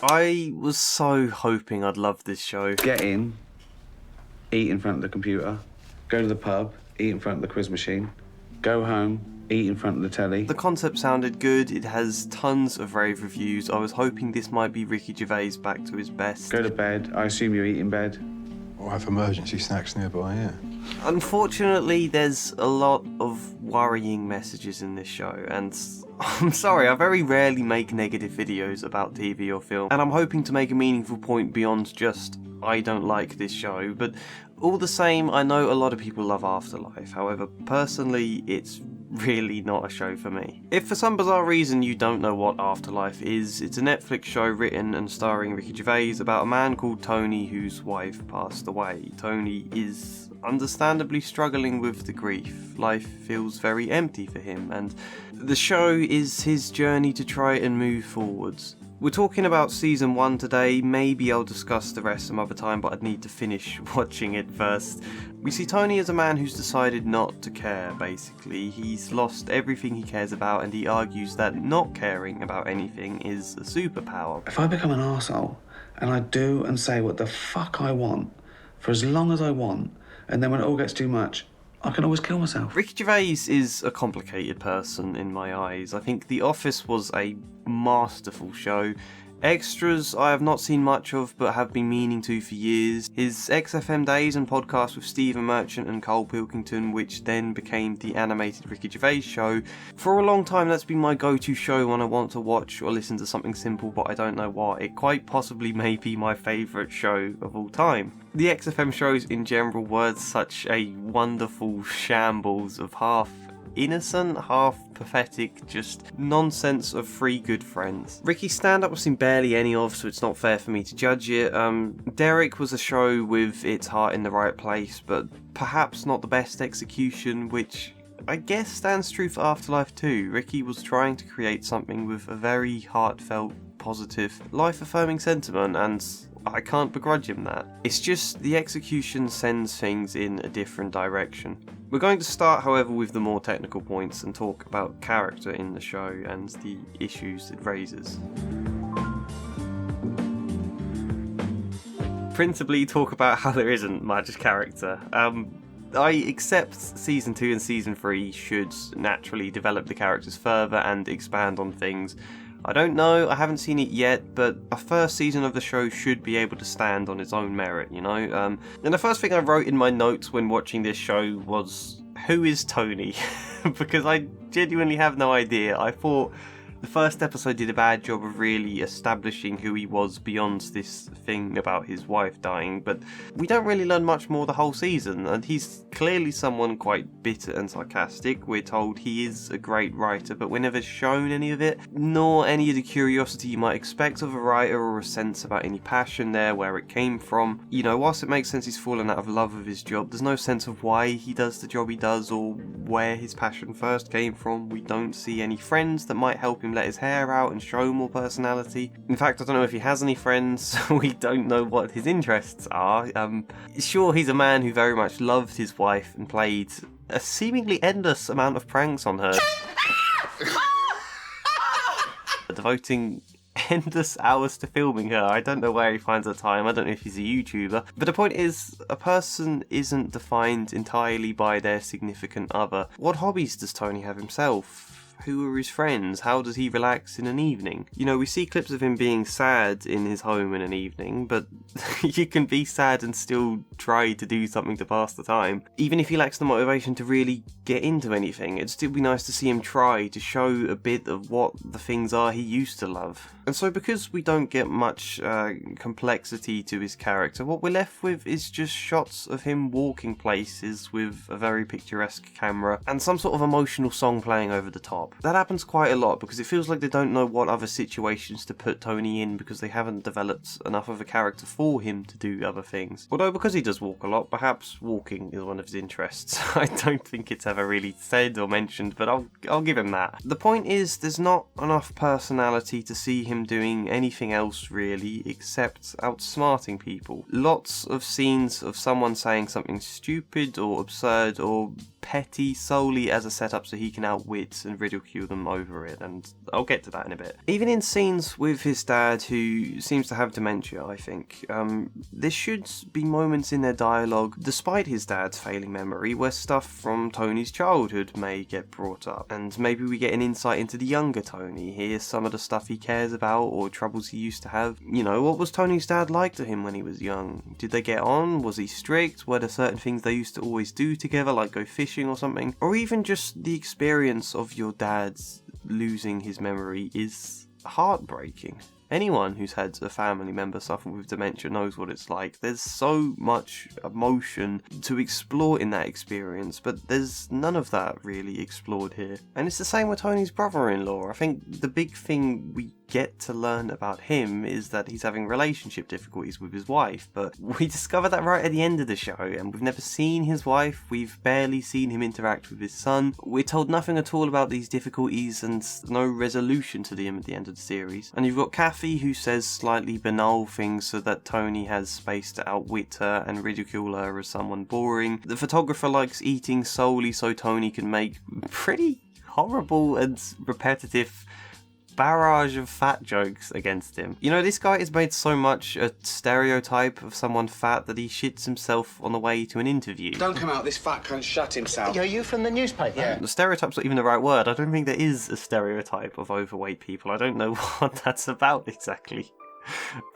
I was so hoping I'd love this show. Get in, eat in front of the computer, go to the pub, eat in front of the quiz machine, go home, eat in front of the telly. The concept sounded good, it has tons of rave reviews. I was hoping this might be Ricky Gervais back to his best. Go to bed, I assume you eat in bed. Or have emergency snacks nearby, yeah. Unfortunately, there's a lot of worrying messages in this show, and I'm sorry, I very rarely make negative videos about TV or film, and I'm hoping to make a meaningful point beyond just, I don't like this show, but all the same, I know a lot of people love Afterlife. However, personally, it's really not a show for me. If for some bizarre reason you don't know what Afterlife is, it's a Netflix show written and starring Ricky Gervais about a man called Tony whose wife passed away. Tony is understandably struggling with the grief. Life feels very empty for him, and the show is his journey to try and move forwards. We're talking about season 1 today, maybe I'll discuss the rest some other time, but I'd need to finish watching it first. We see Tony as a man who's decided not to care, basically. He's lost everything he cares about, and he argues that not caring about anything is a superpower. If I become an arsehole, and I do and say what the fuck I want, for as long as I want, and then when it all gets too much, I can always kill myself. Ricky Gervais is a complicated person in my eyes. I think The Office was a masterful show. Extras I have not seen much of, but have been meaning to for years. His XFM days and podcast with Stephen Merchant and Cole Pilkington, which then became the animated Ricky Gervais show. For a long time that's been my go-to show when I want to watch or listen to something simple, but I don't know what. It quite possibly may be my favourite show of all time. The XFM shows in general were such a wonderful shambles of half innocent, half pathetic, just nonsense of three good friends. Ricky's stand-up I've seen barely any of, so it's not fair for me to judge it. Derek was a show with its heart in the right place, but perhaps not the best execution, which I guess stands true for Afterlife too. Ricky was trying to create something with a very heartfelt, positive, life-affirming sentiment, and I can't begrudge him that. It's just the execution sends things in a different direction. We're going to start, however, with the more technical points and talk about character in the show and the issues it raises. Principally talk about how there isn't much character. I accept Season 2 and Season 3 should naturally develop the characters further and expand on things. I don't know, I haven't seen it yet, but a first season of the show should be able to stand on its own merit, you know? And the first thing I wrote in my notes when watching this show was, who is Tony? Because I genuinely have no idea. I thought the first episode did a bad job of really establishing who he was beyond this thing about his wife dying, but we don't really learn much more the whole season, and he's clearly someone quite bitter and sarcastic. We're told he is a great writer, but we're never shown any of it, nor any of the curiosity you might expect of a writer or a sense about any passion there, where it came from. You know, whilst it makes sense he's fallen out of love with his job, there's no sense of why he does the job he does or where his passion first came from. We don't see any friends that might help him let his hair out and show more personality. In fact, I don't know if he has any friends, so we don't know what his interests are. Sure, he's a man who very much loved his wife and played a seemingly endless amount of pranks on her, devoting endless hours to filming her. I don't know where he finds the time, I don't know if he's a YouTuber. But the point is, a person isn't defined entirely by their significant other. What hobbies does Tony have himself? Who are his friends? How does he relax in an evening? You know, we see clips of him being sad in his home in an evening, but you can be sad and still try to do something to pass the time. Even if he lacks the motivation to really get into anything, it'd still be nice to see him try to show a bit of what the things are he used to love. And so because we don't get much complexity to his character, what we're left with is just shots of him walking places with a very picturesque camera and some sort of emotional song playing over the top. That happens quite a lot because it feels like they don't know what other situations to put Tony in because they haven't developed enough of a character for him to do other things. Although because he does walk a lot, perhaps walking is one of his interests. I don't think it's ever really said or mentioned, but I'll give him that. The point is, there's not enough personality to see him doing anything else really except outsmarting people. Lots of scenes of someone saying something stupid or absurd or petty solely as a setup so he can outwit and ridicule them over it, and I'll get to that in a bit. Even in scenes with his dad, who seems to have dementia, I think, there should be moments in their dialogue, despite his dad's failing memory, where stuff from Tony's childhood may get brought up, and maybe we get an insight into the younger Tony, hear some of the stuff he cares about or troubles he used to have. You know, what was Tony's dad like to him when he was young? Did they get on? Was he strict? Were there certain things they used to always do together, like go fishing or something? Or even just the experience of your dad's losing his memory is heartbreaking. Anyone who's had a family member suffer with dementia knows what it's like. There's so much emotion to explore in that experience, but there's none of that really explored here. And it's the same with Tony's brother-in-law. I think the big thing we get to learn about him is that he's having relationship difficulties with his wife, but we discover that right at the end of the show, and we've never seen his wife, we've barely seen him interact with his son, we're told nothing at all about these difficulties and no resolution to them at the end of the series. And you've got Kathy, who says slightly banal things so that Tony has space to outwit her and ridicule her as someone boring. The photographer likes eating solely so Tony can make pretty horrible and repetitive barrage of fat jokes against him. You know, this guy is made so much a stereotype of someone fat that he shits himself on the way to an interview. Don't come out, this fat cunt shut himself. Are you from the newspaper? Yeah. The stereotype's not even the right word. I don't think there is a stereotype of overweight people. I don't know what that's about exactly.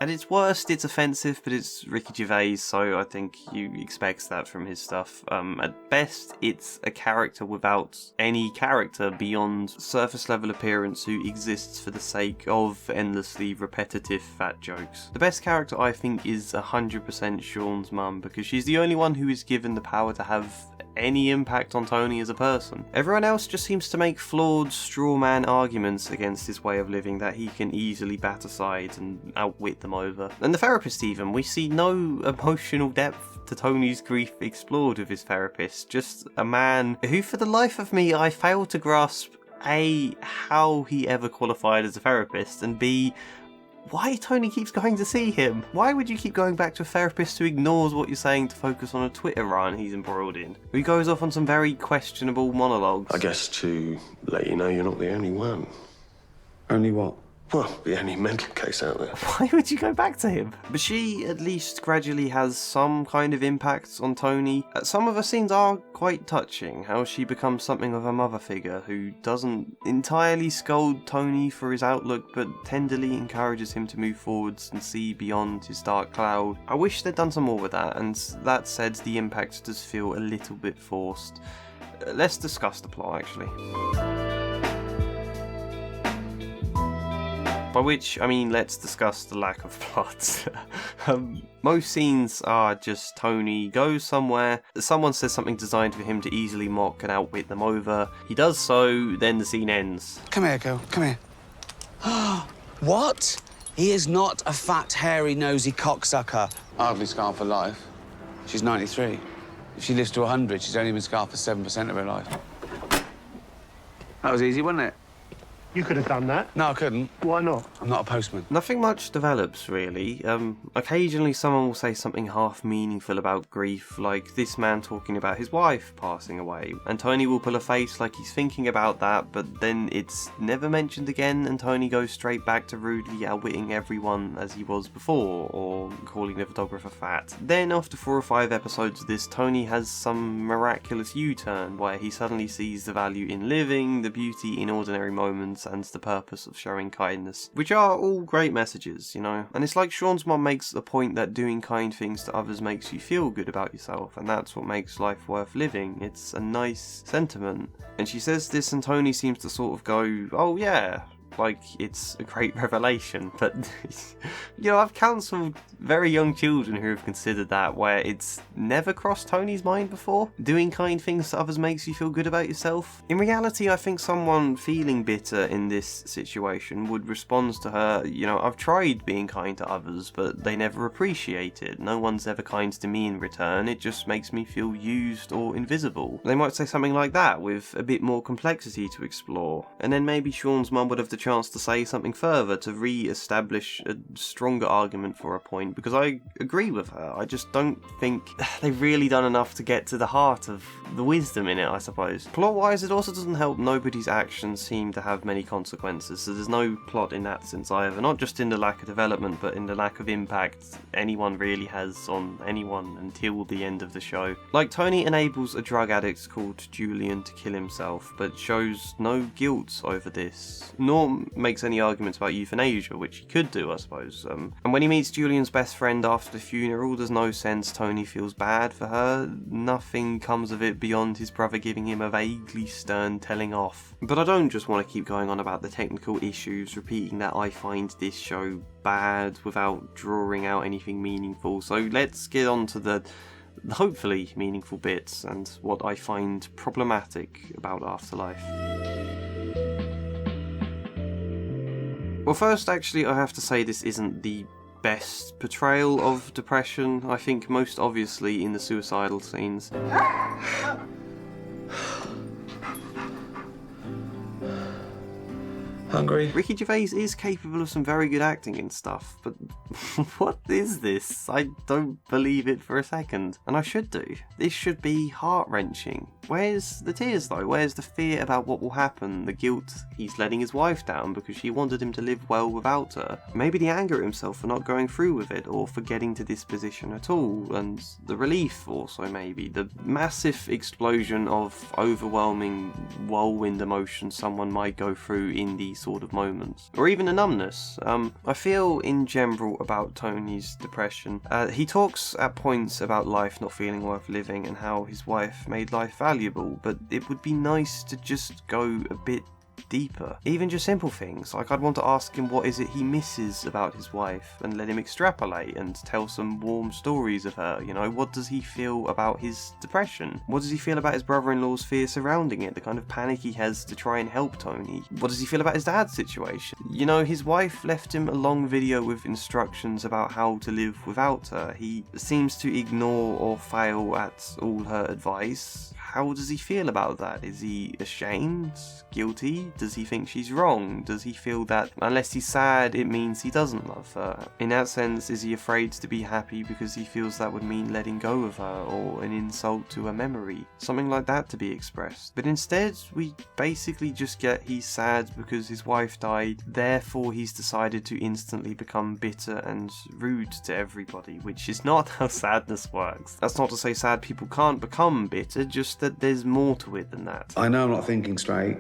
At its worst, it's offensive, but it's Ricky Gervais, so I think you expect that from his stuff. At best, it's a character without any character beyond surface level appearance who exists for the sake of endlessly repetitive fat jokes. The best character, I think, is 100% Sean's mum, because she's the only one who is given the power to have any impact on Tony as a person. Everyone else just seems to make flawed straw man arguments against his way of living that he can easily bat aside and outwit them over. And the therapist even, we see no emotional depth to Tony's grief explored with his therapist, just a man who for the life of me I fail to grasp A, how he ever qualified as a therapist, and B, why Tony keeps going to see him. Why would you keep going back to a therapist who ignores what you're saying to focus on a Twitter rant he's embroiled in? Who goes off on some very questionable monologues. I guess to let you know you're not the only one. Only what? Well, the only mental case out there. Why would you go back to him? But she at least gradually has some kind of impact on Tony. Some of her scenes are quite touching, how she becomes something of a mother figure who doesn't entirely scold Tony for his outlook, but tenderly encourages him to move forwards and see beyond his dark cloud. I wish they'd done some more with that, and that said, the impact does feel a little bit forced. Let's discuss the plot, actually. By which, I mean, let's discuss the lack of plot. Most scenes are just Tony goes somewhere, someone says something designed for him to easily mock and outwit them over. He does so, then the scene ends. Come here, girl, come here. What? He is not a fat, hairy, nosy cocksucker. Hardly scarred for life. She's 93. If she lives to 100, she's only been scarred for 7% of her life. That was easy, wasn't it? You could have done that. No, I couldn't. Why not? I'm not a postman. Nothing much develops, really. Occasionally someone will say something half meaningful about grief, like this man talking about his wife passing away, and Tony will pull a face like he's thinking about that, but then it's never mentioned again, and Tony goes straight back to rudely outwitting everyone as he was before, or calling the photographer fat. Then, after 4 or 5 episodes of this, Tony has some miraculous U-turn, where he suddenly sees the value in living, the beauty in ordinary moments, and the purpose of showing kindness, which are all great messages, you know. And it's like Sean's mum makes the point that doing kind things to others makes you feel good about yourself, and that's what makes life worth living. It's a nice sentiment. And she says this, and Tony seems to sort of go, oh yeah, like it's a great revelation. But you know, I've counselled very young children who have considered that, where it's never crossed Tony's mind before. Doing kind things to others makes you feel good about yourself. In reality, I think someone feeling bitter in this situation would respond to her, you know, I've tried being kind to others, but they never appreciate it. No one's ever kind to me in return. It just makes me feel used or invisible. They might say something like that with a bit more complexity to explore. And then maybe Sean's mum would have the chance to say something further, to re-establish a stronger argument for a point, because I agree with her. I just don't think they've really done enough to get to the heart of the wisdom in it, I suppose. Plot-wise, it also doesn't help nobody's actions seem to have many consequences, so there's no plot in that sense either, not just in the lack of development, but in the lack of impact anyone really has on anyone until the end of the show. Like, Tony enables a drug addict called Julian to kill himself, but shows no guilt over this, nor makes any arguments about euthanasia, which he could do, I suppose. And when he meets Julian's best friend after the funeral, there's no sense Tony feels bad for her. Nothing comes of it beyond his brother giving him a vaguely stern telling off. But I don't just want to keep going on about the technical issues, repeating that I find this show bad without drawing out anything meaningful, so let's get on to the hopefully meaningful bits and what I find problematic about Afterlife. Well, first, actually, I have to say this isn't the best portrayal of depression. I think most obviously in the suicidal scenes. Hungry? Ricky Gervais is capable of some very good acting and stuff, but what is this? I don't believe it for a second. And I should do. This should be heart-wrenching. Where's the tears though? Where's the fear about what will happen? The guilt he's letting his wife down because she wanted him to live well without her. Maybe the anger at himself for not going through with it or for getting to this position at all. And the relief also maybe. The massive explosion of overwhelming whirlwind emotion someone might go through in these sort of moments. Or even a numbness. I feel in general about Tony's depression. He talks at points about life not feeling worth living and how his wife made life valuable, but it would be nice to just go a bit deeper. Even just simple things, like I'd want to ask him what is it he misses about his wife and let him extrapolate and tell some warm stories of her. You know, what does he feel about his depression? What does he feel about his brother-in-law's fear surrounding it, the kind of panic he has to try and help Tony? What does he feel about his dad's situation? You know, his wife left him a long video with instructions about how to live without her. He seems to ignore or fail at all her advice. How does he feel about that? Is he ashamed? Guilty? Does he think she's wrong? Does he feel that unless he's sad, it means he doesn't love her? In that sense, is he afraid to be happy because he feels that would mean letting go of her or an insult to her memory? Something like that to be expressed. But instead, we basically just get he's sad because his wife died, therefore he's decided to instantly become bitter and rude to everybody, which is not how sadness works. That's not to say sad people can't become bitter, just that there's more to it than that. I know I'm not thinking straight,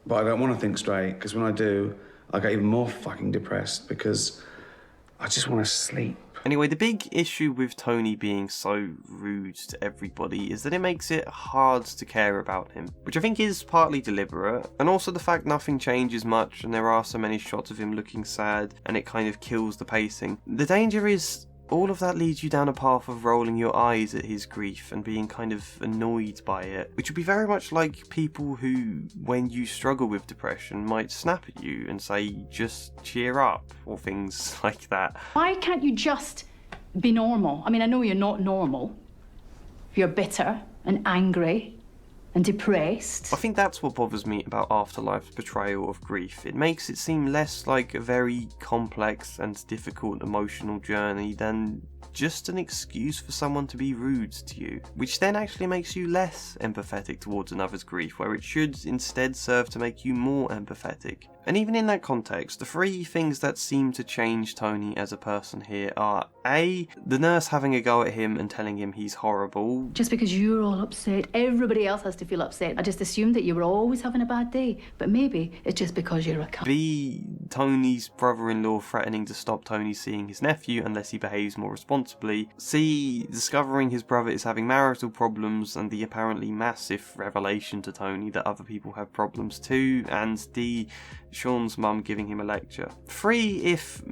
but I don't want to think straight, because when I do, I get even more fucking depressed because I just want to sleep. Anyway, the big issue with Tony being so rude to everybody is that it makes it hard to care about him, which I think is partly deliberate, and also the fact nothing changes much and there are so many shots of him looking sad and it kind of kills the pacing. The danger is all of that leads you down a path of rolling your eyes at his grief and being kind of annoyed by it, which would be very much like people who, when you struggle with depression, might snap at you and say, just cheer up, or things like that. Why can't you just be normal? I mean, I know you're not normal. You're bitter and angry and depressed. I think that's what bothers me about Afterlife's portrayal of grief. It makes it seem less like a very complex and difficult emotional journey than just an excuse for someone to be rude to you, which then actually makes you less empathetic towards another's grief, where it should instead serve to make you more empathetic. And even in that context, the three things that seem to change Tony as a person here are A, the nurse having a go at him and telling him he's horrible. Just because you're all upset, everybody else has to feel upset. I just assumed that you were always having a bad day, but maybe it's just because you're a cunt. B, Tony's brother-in-law threatening to stop Tony seeing his nephew unless he behaves more responsibly. C, discovering his brother is having marital problems and the apparently massive revelation to Tony that other people have problems too. And D, Sean's mum giving him a lecture. 3, if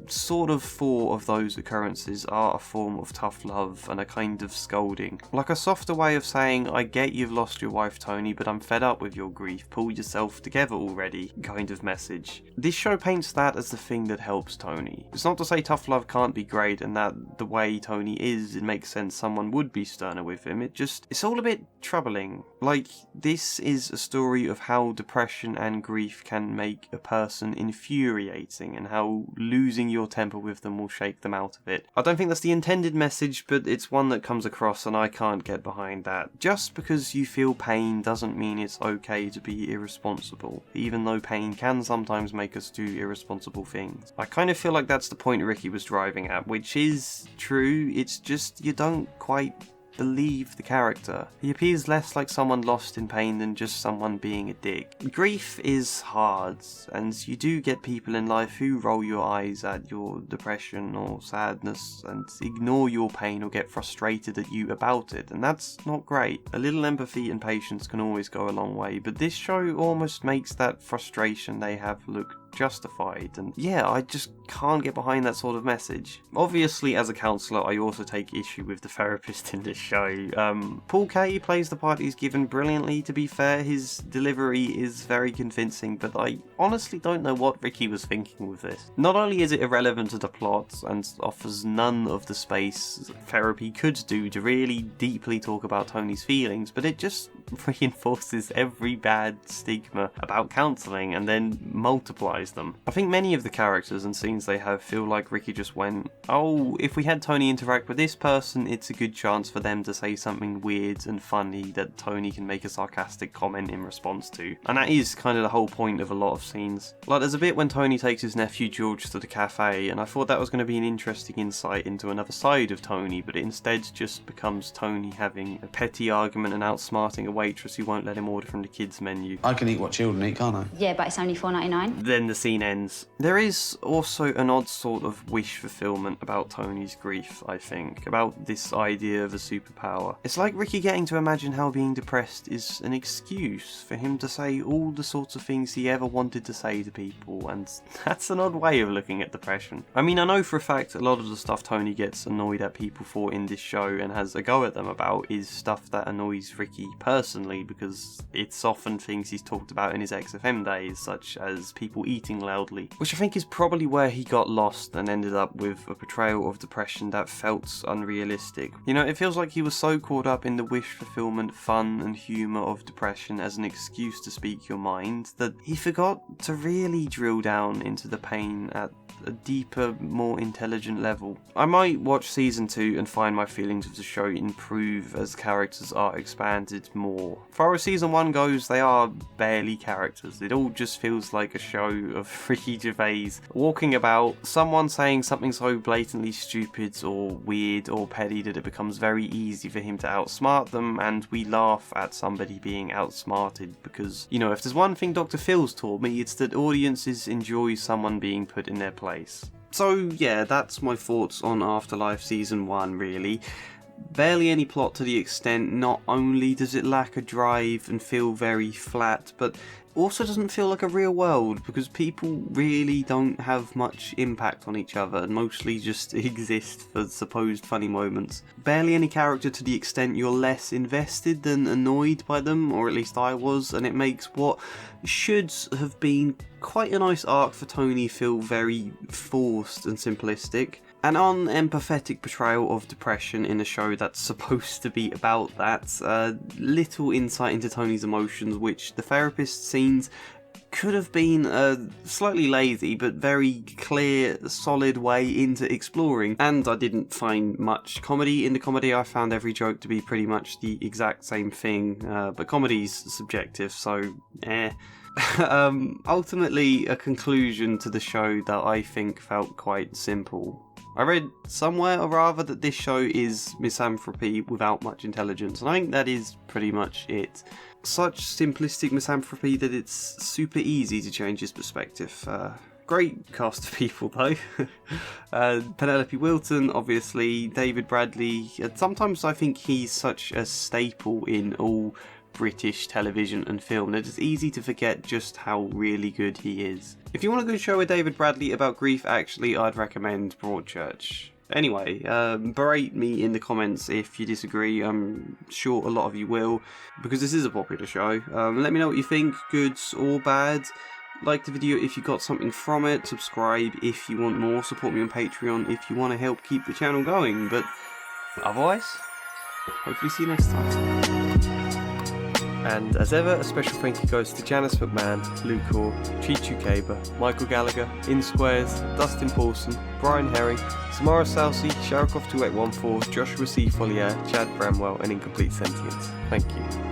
sort of 4 of those occurrences are a form of tough love and a kind of scolding. Like a softer way of saying, I get you've lost your wife, Tony, but I'm fed up with your grief, pull yourself together already, kind of message. This show paints that as the thing that helps Tony. It's not to say tough love can't be great and that the way Tony is, it makes sense someone would be sterner with him. It's all a bit troubling. Like, this is a story of how depression and grief can can make a person infuriating and how losing your temper with them will shake them out of it. I don't think that's the intended message, but it's one that comes across and I can't get behind that. Just because you feel pain doesn't mean it's okay to be irresponsible, even though pain can sometimes make us do irresponsible things. I kind of feel like that's the point Ricky was driving at, which is true, it's just you don't quite believe the character. He appears less like someone lost in pain than just someone being a dick. Grief is hard, and you do get people in life who roll your eyes at your depression or sadness and ignore your pain or get frustrated at you about it, and that's not great. A little empathy and patience can always go a long way, but this show almost makes that frustration they have look justified, and yeah, I just can't get behind that sort of message. Obviously, as a counsellor, I also take issue with the therapist in this show. Paul Kaye plays the part he's given brilliantly, to be fair. His delivery is very convincing, but I honestly don't know what Ricky was thinking with this. Not only is it irrelevant to the plot and offers none of the space therapy could do to really deeply talk about Tony's feelings, but it just reinforces every bad stigma about counselling and then multiplies them. I think many of the characters and scenes they have feel like Ricky just went, oh, if we had Tony interact with this person, it's a good chance for them to say something weird and funny that Tony can make a sarcastic comment in response to. And that is kind of the whole point of a lot of scenes. Like, there's a bit when Tony takes his nephew George to the cafe, and I thought that was going to be an interesting insight into another side of Tony, but it instead just becomes Tony having a petty argument and outsmarting a waitress who won't let him order from the kids menu. I can eat what children eat, can't I? Yeah, but it's only $4.99. Then the scene ends. There is also an odd sort of wish fulfillment about Tony's grief, I think, about this idea of a superpower. It's like Ricky getting to imagine how being depressed is an excuse for him to say all the sorts of things he ever wanted to say to people, and that's an odd way of looking at depression. I mean, I know for a fact a lot of the stuff Tony gets annoyed at people for in this show and has a go at them about is stuff that annoys Ricky personally, because it's often things he's talked about in his XFM days, such as people eating loudly, which I think is probably where he got lost and ended up with a portrayal of depression that felt unrealistic. You know, it feels like he was so caught up in the wish fulfillment, fun and humour of depression as an excuse to speak your mind that he forgot to really drill down into the pain at a deeper, more intelligent level. I might watch season 2 and find my feelings of the show improve as characters are expanded more. As far as season 1 goes, they are barely characters. It all just feels like a show of Ricky Gervais walking about, someone saying something so blatantly stupid or weird or petty that it becomes very easy for him to outsmart them, and we laugh at somebody being outsmarted because, you know, if there's one thing Dr. Phil's taught me, it's that audiences enjoy someone being put in their place. So yeah, that's my thoughts on Afterlife Season 1 really. Barely any plot to the extent not only does it lack a drive and feel very flat, but also doesn't feel like a real world because people really don't have much impact on each other and mostly just exist for supposed funny moments. Barely any character to the extent you're less invested than annoyed by them, or at least I was, and it makes what should have been quite a nice arc for Tony feel very forced and simplistic. An unempathetic portrayal of depression in a show that's supposed to be about that. Little insight into Tony's emotions, which the therapist scenes could have been a slightly lazy but very clear, solid way into exploring. And I didn't find much comedy in the comedy. I found every joke to be pretty much the exact same thing, but comedy's subjective, so ultimately, a conclusion to the show that I think felt quite simple. I read somewhere, or rather, that this show is misanthropy without much intelligence, and I think that is pretty much it. Such simplistic misanthropy that it's super easy to change his perspective. Great cast of people though. Penelope Wilton, obviously, David Bradley. Sometimes I think he's such a staple in all British television and film that it's easy to forget just how really good he is. If you want a good show with David Bradley about grief, actually, I'd recommend Broadchurch. Anyway, berate me in the comments if you disagree. I'm sure a lot of you will, because this is a popular show. Let me know what you think, good or bad. Like the video if you got something from it. Subscribe if you want more. Support me on Patreon if you want to help keep the channel going. But otherwise, hopefully see you next time. And as ever, a special thank you goes to Janice McMahon, Luke Orr, CrzychuKB, Michael Gallagher, InSquares, Dustin Paulson, Brian Herring, Samara Salsi, Sharikov2814, Joshua C. Follier, Chad Bramwell, and Incomplete Sentience. Thank you.